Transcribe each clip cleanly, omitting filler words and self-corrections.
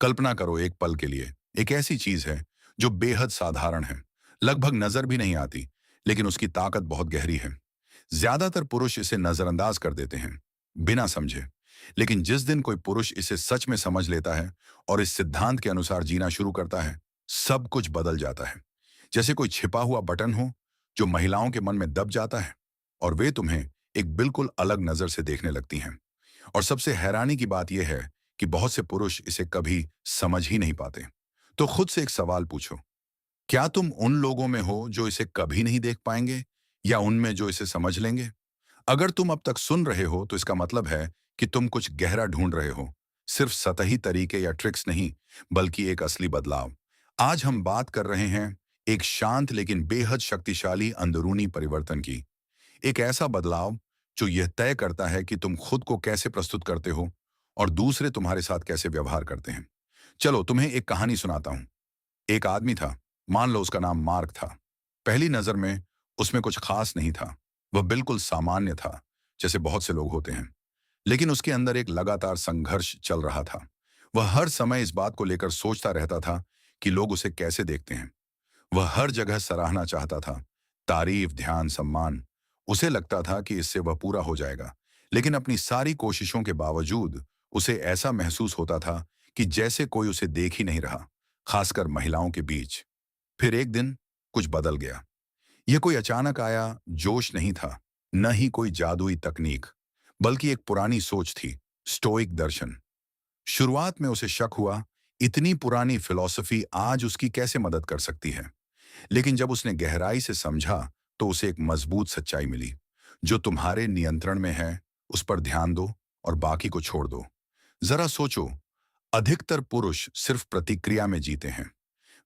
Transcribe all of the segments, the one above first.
कल्पना करो एक पल के लिए, एक ऐसी चीज है जो बेहद साधारण है, लगभग नजर भी नहीं आती, लेकिन उसकी ताकत बहुत गहरी है। ज्यादातर पुरुष इसे नजरअंदाज कर देते हैं, बिना समझे। लेकिन जिस दिन कोई पुरुष इसे सच में समझ लेता है और इस सिद्धांत के अनुसार जीना शुरू करता है, सब कुछ बदल जाता है। जैसे कोई छिपा हुआ बटन हो जो महिलाओं के मन में दब जाता है और वे तुम्हें एक बिल्कुल अलग नजर से देखने लगती हैं। और सबसे हैरानी की बात यह है कि बहुत से पुरुष इसे कभी समझ ही नहीं पाते। तो खुद से एक सवाल पूछो, क्या तुम उन लोगों में हो जो इसे कभी नहीं देख पाएंगे, या उनमें जो इसे समझ लेंगे? अगर तुम अब तक सुन रहे हो तो इसका मतलब है कि तुम कुछ गहरा ढूंढ रहे हो, सिर्फ सतही तरीके या ट्रिक्स नहीं, बल्कि एक असली बदलाव। आज हम बात कर रहे हैं एक शांत लेकिन बेहद शक्तिशाली अंदरूनी परिवर्तन की। एक ऐसा बदलाव जो यह तय करता है कि तुम खुद को कैसे प्रस्तुत करते हो और दूसरे तुम्हारे साथ कैसे व्यवहार करते हैं। चलो तुम्हें एक कहानी सुनाता हूं। एक आदमी था, मान लो उसका नाम मार्क था। पहली नजर में उसमें कुछ खास नहीं था। वह बिल्कुल सामान्य था, जैसे बहुत से लोग होते हैं। लेकिन उसके अंदर एक लगातार संघर्ष चल रहा था। वह हर समय इस बात को लेकर सोचता रहता था कि लोग उसे कैसे देखते हैं। वह हर जगह सराहना चाहता था, तारीफ, ध्यान, सम्मान। उसे लगता था कि इससे वह पूरा हो जाएगा। लेकिन अपनी सारी कोशिशों के बावजूद उसे ऐसा महसूस होता था कि जैसे कोई उसे देख ही नहीं रहा, खासकर महिलाओं के बीच। फिर एक दिन कुछ बदल गया। यह कोई अचानक आया जोश नहीं था, न ही कोई जादुई तकनीक, बल्कि एक पुरानी सोच थी, स्टोइक दर्शन। शुरुआत में उसे शक हुआ, इतनी पुरानी फिलॉसफी आज उसकी कैसे मदद कर सकती है। लेकिन जब उसने गहराई से समझा तो उसे एक मजबूत सच्चाई मिली। जो तुम्हारे नियंत्रण में है उस पर ध्यान दो और बाकी को छोड़ दो। जरा सोचो, अधिकतर पुरुष सिर्फ प्रतिक्रिया में जीते हैं।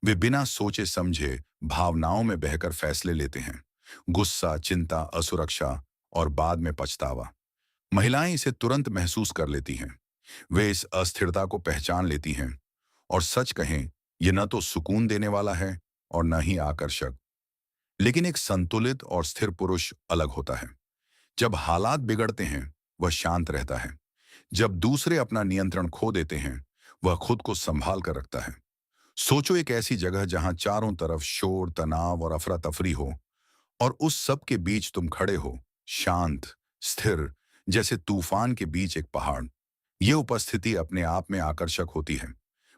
वे बिना सोचे समझे भावनाओं में बहकर फैसले लेते हैं। गुस्सा, चिंता, असुरक्षा और बाद में पछतावा। महिलाएं इसे तुरंत महसूस कर लेती हैं। वे इस अस्थिरता को पहचान लेती हैं। और सच कहें, यह न तो सुकून देने वाला है और न ही आकर्षक। लेकिन एक संतुलित और स्थिर पुरुष अलग होता है। जब हालात बिगड़ते हैं वह शांत रहता है। जब दूसरे अपना नियंत्रण खो देते हैं वह खुद को संभाल कर रखता है। सोचो एक ऐसी जगह जहां चारों तरफ शोर, तनाव और अफरा तफरी हो, और उस सब के बीच तुम खड़े हो, शांत, स्थिर, जैसे तूफान के बीच एक पहाड़। यह उपस्थिति अपने आप में आकर्षक होती है।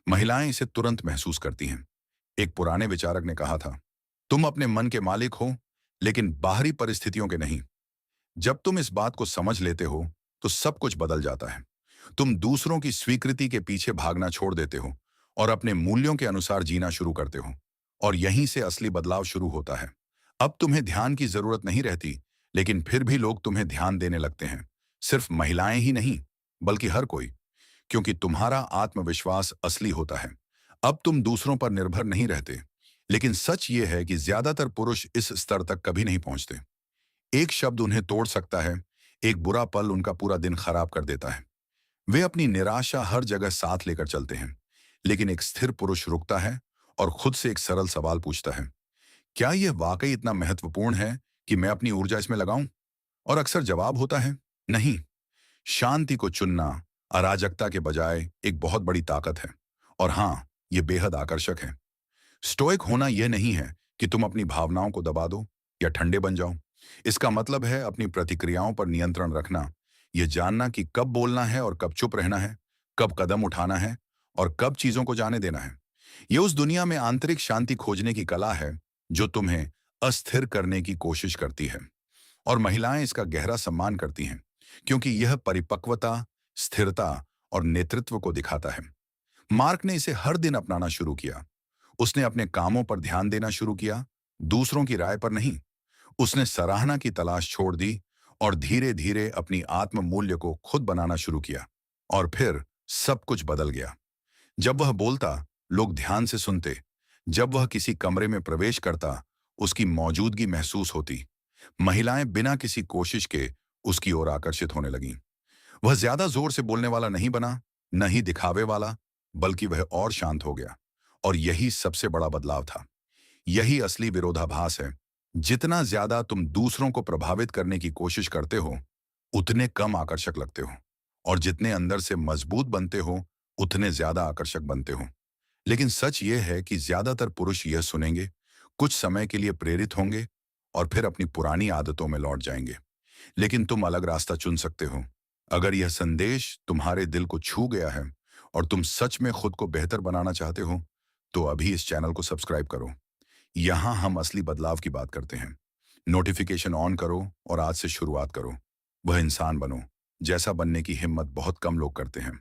महिलाएं इसे तुरंत महसूस करती हैं। एक पुराने विचारक ने कहा था, तुम अपने मन के मालिक हो, लेकिन बाहरी परिस्थितियों के नहीं। जब तुम इस बात को समझ लेते हो तो सब कुछ बदल जाता है। तुम दूसरों की स्वीकृति के पीछे भागना छोड़ देते हो और अपने मूल्यों के अनुसार जीना शुरू करते हो। और यहीं से असली बदलाव शुरू होता है। अब तुम्हें ध्यान की जरूरत नहीं रहती, लेकिन फिर भी लोग तुम्हें ध्यान देने लगते हैं। सिर्फ महिलाएं ही नहीं, बल्कि हर कोई। क्योंकि तुम्हारा आत्मविश्वास असली होता है। अब तुम दूसरों पर निर्भर नहीं रहते। लेकिन सच ये है कि ज्यादातर पुरुष इस स्तर तक कभी नहीं पहुंचते। एक शब्द उन्हें तोड़ सकता है, एक बुरा पल उनका पूरा दिन खराब कर देता है। वे अपनी निराशा हर जगह साथ लेकर चलते हैं। लेकिन एक स्थिर पुरुष रुकता है और खुद से एक सरल सवाल पूछता है, क्या यह वाकई इतना महत्वपूर्ण है कि मैं अपनी ऊर्जा इसमें लगाऊं? और अक्सर जवाब होता है, नहीं। शांति को चुनना अराजकता के बजाय एक बहुत बड़ी ताकत है। और हाँ, यह बेहद आकर्षक है। स्टोइक होना यह नहीं है कि तुम अपनी भावनाओं को दबा दो या ठंडे बन जाओ। इसका मतलब है अपनी प्रतिक्रियाओं पर नियंत्रण रखना। यह जानना कि कब बोलना है और कब चुप रहना है, कब कदम उठाना है और कब चीजों को जाने देना है। यह उस दुनिया में आंतरिक शांति खोजने की कला है जो तुम्हें अस्थिर करने की कोशिश करती है। और महिलाएं इसका गहरा सम्मान करती हैं, क्योंकि यह परिपक्वता, स्थिरता और नेतृत्व को दिखाता है। मार्क ने इसे हर दिन अपनाना शुरू किया। उसने अपने कामों पर ध्यान देना शुरू किया, दूसरों की राय पर नहीं। उसने सराहना की तलाश छोड़ दी और धीरे धीरे अपनी आत्म मूल्य को खुद बनाना शुरू किया। और फिर सब कुछ बदल गया। जब वह बोलता, लोग ध्यान से सुनते। जब वह किसी कमरे में प्रवेश करता, उसकी मौजूदगी महसूस होती। महिलाएं बिना किसी कोशिश के उसकी ओर आकर्षित होने लगीं। वह ज्यादा जोर से बोलने वाला नहीं बना, न ही दिखावे वाला, बल्कि वह और शांत हो गया। और यही सबसे बड़ा बदलाव था। यही असली विरोधाभास है। जितना ज्यादा तुम दूसरों को प्रभावित करने की कोशिश करते हो, उतने कम आकर्षक लगते हो। और जितने अंदर से मजबूत बनते हो, उतने ज्यादा आकर्षक बनते हो। लेकिन सच यह है कि ज्यादातर पुरुष यह सुनेंगे, कुछ समय के लिए प्रेरित होंगे और फिर अपनी पुरानी आदतों में लौट जाएंगे। लेकिन तुम अलग रास्ता चुन सकते हो। अगर यह संदेश तुम्हारे दिल को छू गया है और तुम सच में खुद को बेहतर बनाना चाहते हो, तो अभी इस चैनल को सब्सक्राइब करो। यहाँ हम असली बदलाव की बात करते हैं। नोटिफिकेशन ऑन करो और आज से शुरुआत करो। वह इंसान बनो जैसा बनने की हिम्मत बहुत कम लोग करते हैं।